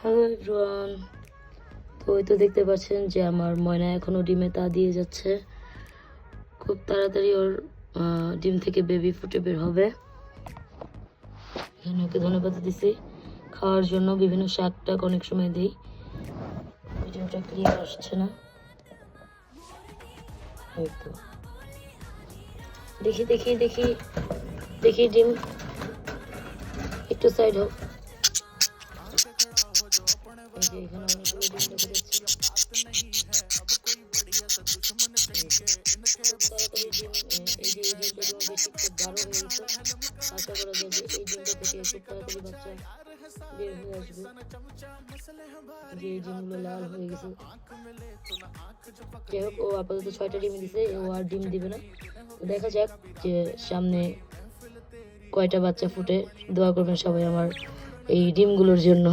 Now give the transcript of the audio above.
Hello everyone, তো ওই তো দেখতে পাচ্ছেন যে আমার ময়না এখনো ডিমে তা দিয়ে যাচ্ছে। খুব তাড়াতাড়ি ওর ডিম থেকে বেবি ফুটে বের হবে। এখানে ওকে ধন্যবাদ দিছি খাওয়ার জন্য। বিভিন্ন শাক টাক অনেক সময় দিই। ভিডিওটা ক্লিয়ার আসছে না, এই তো দেখি দেখি দেখি দেখি ডিম একটু সাইড হোক। এই যে এখানে অনেকগুলো ডিম দেখা যাচ্ছে। তাড়াতাড়ি ডিম, এই যে এই ডিমটা যেমন বেশি খুব গাঢ় হয়ে গেছে, আশা করা যায় যে এই ডিমটা থেকে খুব তাড়াতাড়ি বাচ্চা বের হয়ে আসবে। যে এই ডিমগুলো লাল হয়ে গেছে। যাই হোক, ও আপাতত 6টা ডিম দিছে, ও আর ডিম দিবে না। দেখা যাক যে সামনে কয়টা বাচ্চা ফুটে। দোয়া করবেন সবাই আমার এই ডিমগুলোর জন্য।